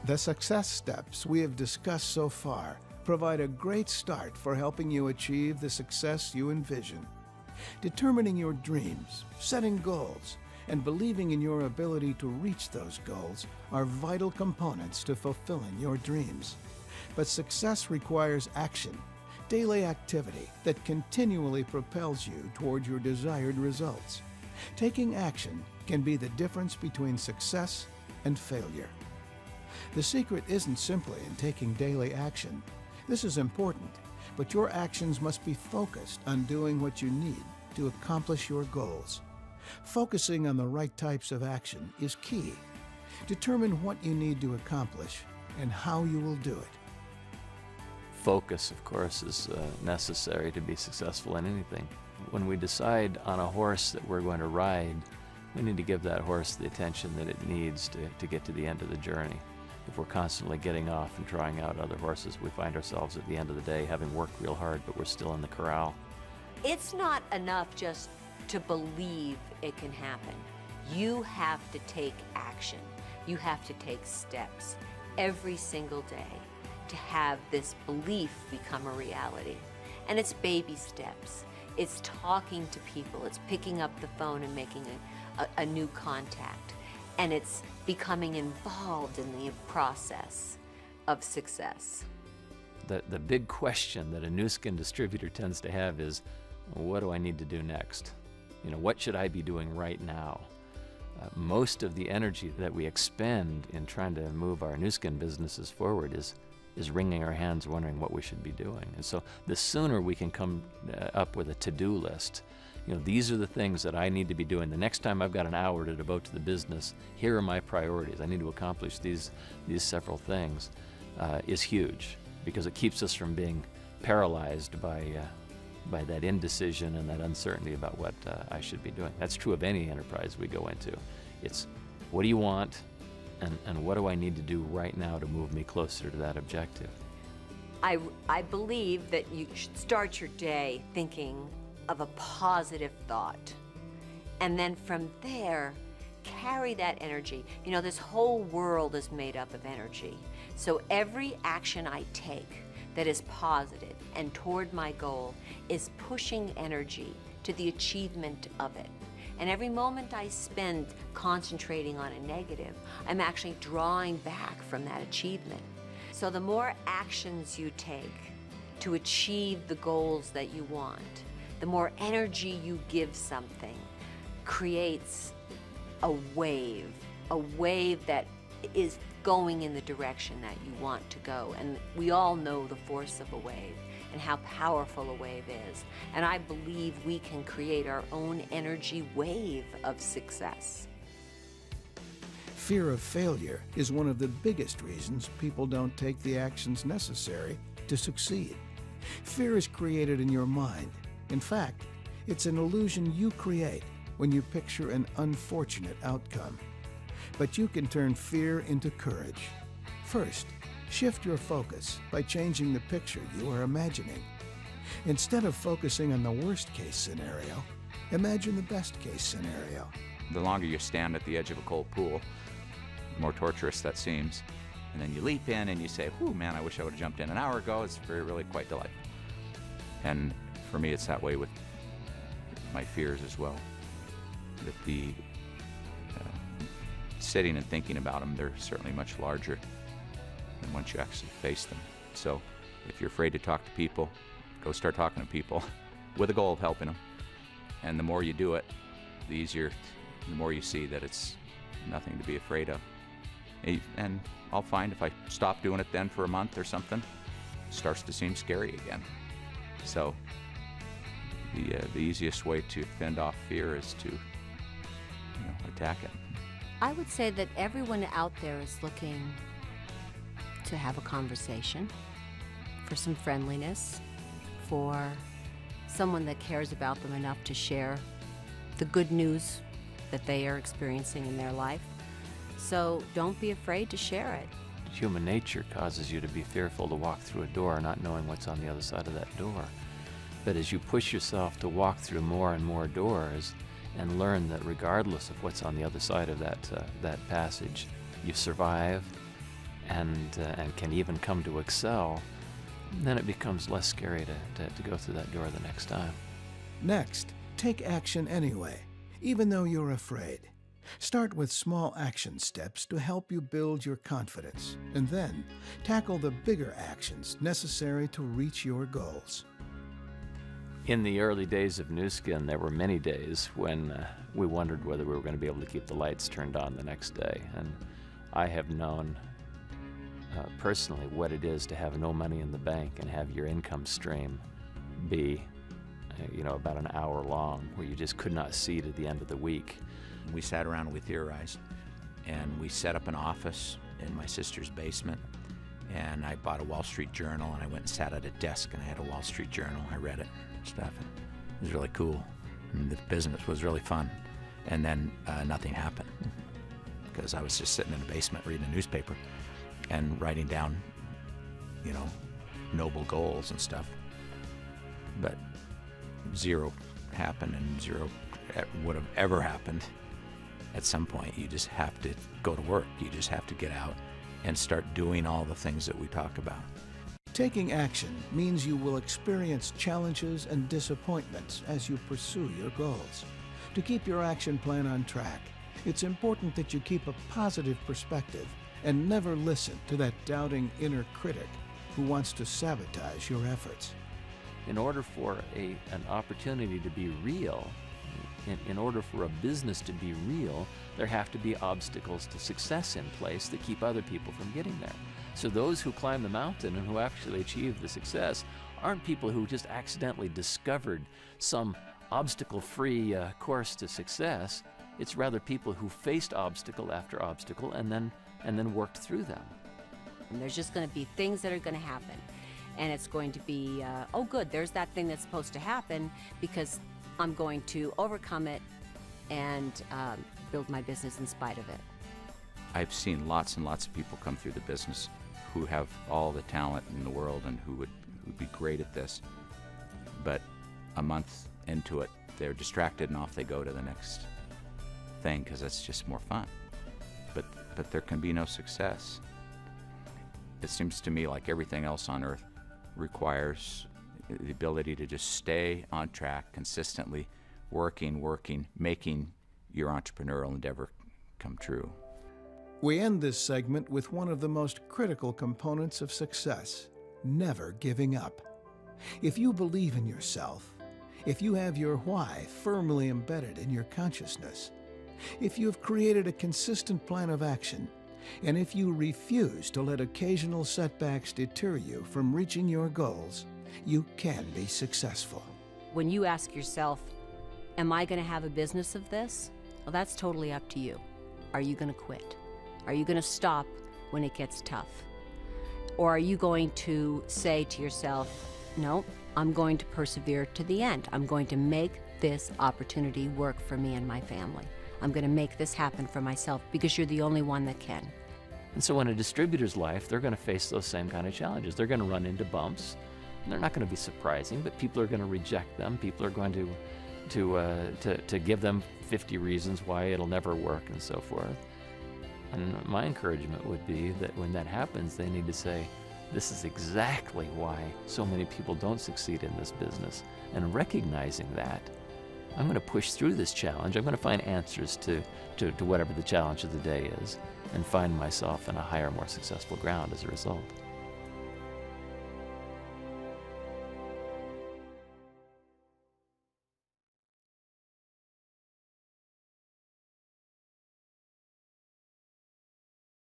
The success steps we have discussed so far provide a great start for helping you achieve the success you envision. Determining your dreams, setting goals, and believing in your ability to reach those goals are vital components to fulfilling your dreams. But success requires action, daily activity that continually propels you toward your desired results. Taking action can be the difference between success and failure. The secret isn't simply in taking daily action. This is important, but your actions must be focused on doing what you need to accomplish your goals. Focusing on the right types of action is key. Determine what you need to accomplish and how you will do it. Focus, of course, is necessary to be successful in anything. When we decide on a horse that we're going to ride, we need to give that horse the attention that it needs to get to the end of the journey. If we're constantly getting off and trying out other horses, we find ourselves at the end of the day having worked real hard, but we're still in the corral. It's not enough just to believe it can happen. You have to take action. You have to take steps every single day to have this belief become a reality. And it's baby steps. It's talking to people. It's picking up the phone and making a new contact. And it's becoming involved in the process of success. The big question that a new skin distributor tends to have is, what do I need to do next? What should I be doing right now? Most of the energy that we expend in trying to move our new skin businesses forward is wringing our hands wondering what we should be doing. And so the sooner we can come up with a to-do list, these are the things that I need to be doing. The next time I've got an hour to devote to the business, here are my priorities. I need to accomplish these several things, is huge, because it keeps us from being paralyzed by that indecision and that uncertainty about what I should be doing. That's true of any enterprise we go into. It's what do you want, and what do I need to do right now to move me closer to that objective? I believe that you should start your day thinking of a positive thought. And then from there, carry that energy. This whole world is made up of energy. So every action I take that is positive and toward my goal is pushing energy to the achievement of it. And every moment I spend concentrating on a negative, I'm actually drawing back from that achievement. So the more actions you take to achieve the goals that you want, the more energy you give something creates a wave that is going in the direction that you want to go. And we all know the force of a wave and how powerful a wave is. And I believe we can create our own energy wave of success. Fear of failure is one of the biggest reasons people don't take the actions necessary to succeed. Fear is created in your mind. In fact, it's an illusion you create when you picture an unfortunate outcome. But you can turn fear into courage. First, shift your focus by changing the picture you are imagining. Instead of focusing on the worst-case scenario, imagine the best-case scenario. The longer you stand at the edge of a cold pool, the more torturous that seems. And then you leap in and you say, whew, man, I wish I would have jumped in an hour ago. It's really quite delightful. And for me, it's that way with my fears as well. That the sitting and thinking about them, they're certainly much larger than once you actually face them. So if you're afraid to talk to people, go start talking to people with a goal of helping them. And the more you do it, the more you see that it's nothing to be afraid of. And I'll find if I stop doing it then for a month or something, it starts to seem scary again. So the easiest way to fend off fear is to attack it. I would say that everyone out there is looking to have a conversation, for some friendliness, for someone that cares about them enough to share the good news that they are experiencing in their life. So don't be afraid to share it. Human nature causes you to be fearful to walk through a door not knowing what's on the other side of that door. But as you push yourself to walk through more and more doors and learn that regardless of what's on the other side of that passage, you survive and can even come to excel, then it becomes less scary to go through that door the next time. Next, take action anyway, even though you're afraid. Start with small action steps to help you build your confidence, and then tackle the bigger actions necessary to reach your goals. In the early days of Nu Skin, there were many days when we wondered whether we were going to be able to keep the lights turned on the next day. And I have known personally what it is to have no money in the bank and have your income stream be, about an hour long, where you just could not see to the end of the week. We sat around and we theorized, and we set up an office in my sister's basement, and I bought a Wall Street Journal, and I went and sat at a desk, and I had a Wall Street Journal. I read it and stuff, and it was really cool, and the business was really fun. And then nothing happened, because I was just sitting in the basement reading a newspaper and writing down, noble goals and stuff. But zero happened, and zero would have ever happened. At some point, you just have to go to work. You just have to get out and start doing all the things that we talk about. Taking action means you will experience challenges and disappointments as you pursue your goals. To keep your action plan on track, it's important that you keep a positive perspective and never listen to that doubting inner critic who wants to sabotage your efforts. In order for an opportunity to be real, in order for a business to be real, there have to be obstacles to success in place that keep other people from getting there. So those who climb the mountain and who actually achieve the success aren't people who just accidentally discovered some obstacle-free course to success. It's rather people who faced obstacle after obstacle and then worked through them. And there's just going to be things that are going to happen. And it's going to be, oh good, there's that thing that's supposed to happen, because I'm going to overcome it and build my business in spite of it. I've seen lots and lots of people come through the business who have all the talent in the world and who would be great at this. But a month into it, they're distracted and off they go to the next thing, because it's just more fun. But there can be no success. It seems to me like everything else on earth requires the ability to just stay on track, consistently working, making your entrepreneurial endeavor come true. We end this segment with one of the most critical components of success: never giving up. If you believe in yourself, if you have your why firmly embedded in your consciousness, if you have created a consistent plan of action, and if you refuse to let occasional setbacks deter you from reaching your goals, you can be successful. When you ask yourself, am I going to have a business of this? Well, that's totally up to you. Are you going to quit? Are you going to stop when it gets tough? Or are you going to say to yourself, no, I'm going to persevere to the end. I'm going to make this opportunity work for me and my family. I'm going to make this happen for myself, because you're the only one that can. And so in a distributor's life, they're going to face those same kind of challenges. They're going to run into bumps. And they're not going to be surprising, but people are going to reject them. People are going to give them 50 reasons why it'll never work and so forth. And my encouragement would be that when that happens, they need to say, this is exactly why so many people don't succeed in this business. And recognizing that, I'm going to push through this challenge. I'm going to find answers to whatever the challenge of the day is, and find myself in a higher, more successful ground as a result.